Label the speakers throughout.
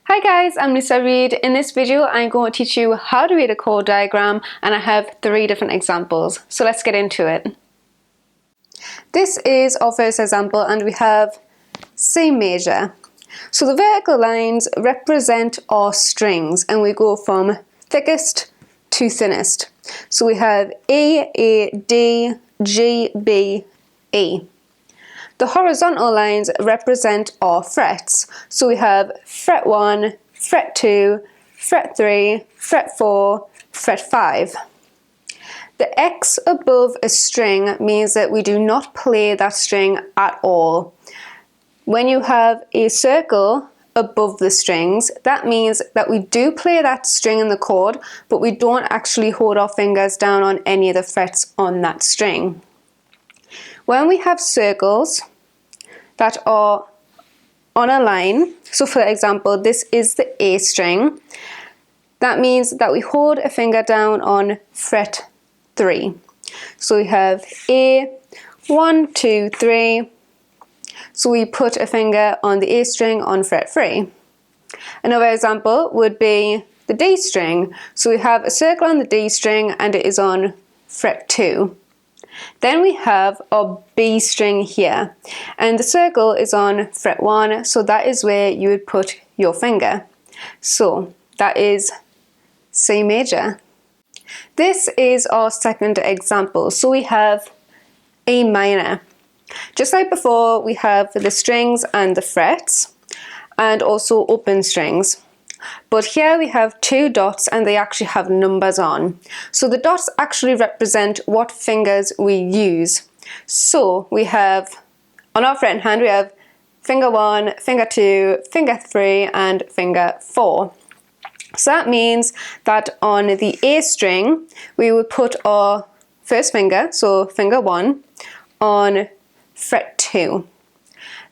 Speaker 1: Hi guys, I'm Lisa Reed. In this video, I'm going to teach you how to read a chord diagram, and I have 3 different examples. So let's get into it. This is our first example, and we have C major. So the vertical lines represent our strings, and we go from thickest to thinnest. So we have E, A, D, G, B, E. The horizontal lines represent our frets. So we have fret 1, fret 2, fret 3, fret 4, fret 5. The X above a string means that we do not play that string at all. When you have a circle above the strings, that means that we do play that string in the chord, but we don't actually hold our fingers down on any of the frets on that string. When we have circles that are on a line, so for example, this is the A string, that means that we hold a finger down on fret 3. So we have A, 1, 2, 3. So we put a finger on the A string on fret 3. Another example would be the D string. So we have a circle on the D string and it is on fret 2. Then we have our B string here, and the circle is on fret 1, so that is where you would put your finger. So that is C major. This is our second example. So we have A minor. Just like before, we have the strings and the frets, and also open strings. But here we have 2 dots and they actually have numbers on. So the dots actually represent what fingers we use. So we have, on our fretting hand, we have finger 1, finger 2, finger 3 and finger 4. So that means that on the A string, we would put our first finger, so finger 1, on fret 2.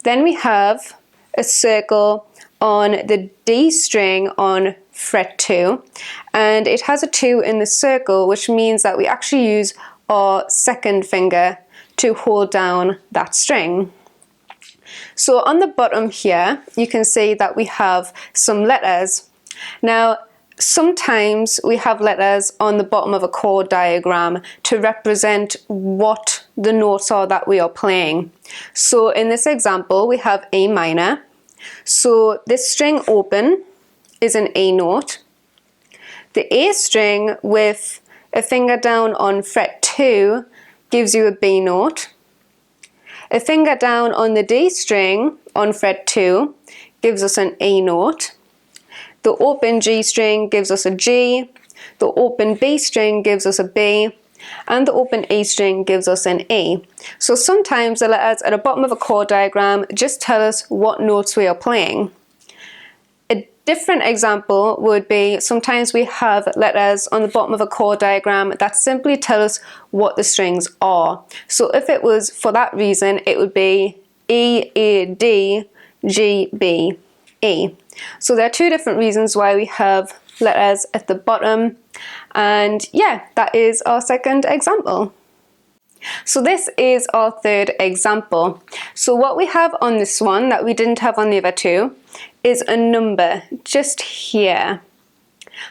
Speaker 1: Then we have a circle on the D string on fret 2, and it has a 2 in the circle, which means that we actually use our second finger to hold down that string. So on the bottom here, you can see that we have some letters. Now, sometimes we have letters on the bottom of a chord diagram to represent what the notes are that we are playing. So in this example, we have A minor. So this string open is an A note. The A string with a finger down on fret 2 gives you a B note. A finger down on the D string on fret 2 gives us an A note. The open G string gives us a G. The open B string gives us a B. And the open A string gives us an A. So sometimes the letters at the bottom of a chord diagram just tell us what notes we are playing. A different example would be sometimes we have letters on the bottom of a chord diagram that simply tell us what the strings are. So if it was for that reason, it would be E, A, D, G, B, E. So there are 2 different reasons why we have letters at the bottom, and yeah, that is our second example. So this is our third example. So what we have on this one that we didn't have on the other 2 is a number just here.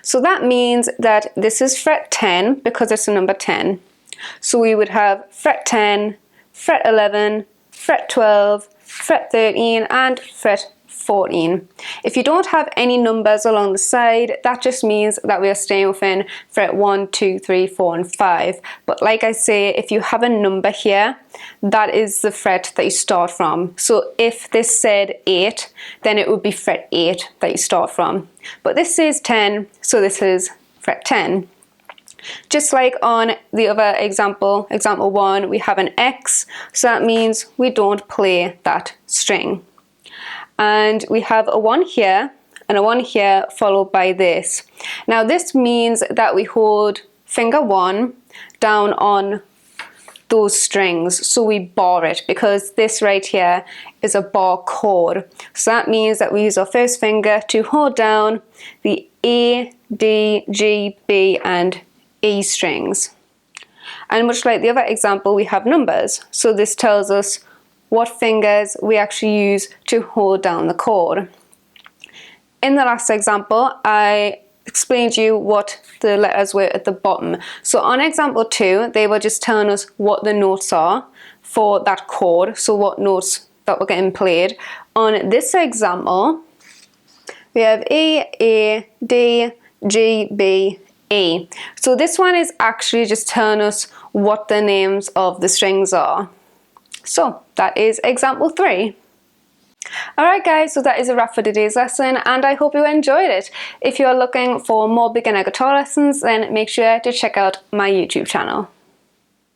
Speaker 1: So that means that this is fret 10 because it's a number 10. So we would have fret 10, fret 11, fret 12, fret 13 and fret 14. If you don't have any numbers along the side, that just means that we are staying within fret 1, 2, 3, 4 and 5. But like I say, if you have a number here, that is the fret that you start from. So if this said 8, then it would be fret 8 that you start from. But this says 10, so this is fret 10. Just like on the other example, example 1, we have an X, so that means we don't play that string. And we have a 1 here and a 1 here followed by this. Now this means that we hold finger 1 down on those strings, so we bar it because this right here is a bar chord. So that means that we use our first finger to hold down the A, D, G, B and E strings. And much like the other example, we have numbers. So this tells us what fingers we actually use to hold down the chord. In the last example, I explained to you what the letters were at the bottom. So on example 2, they were just telling us what the notes are for that chord, so what notes that were getting played. On this example, we have E, A, D, G, B, E. So this one is actually just telling us what the names of the strings are. So that is example 3. Alright guys, so that is a wrap for today's lesson, and I hope you enjoyed it. If you're looking for more beginner guitar lessons, then make sure to check out my YouTube channel.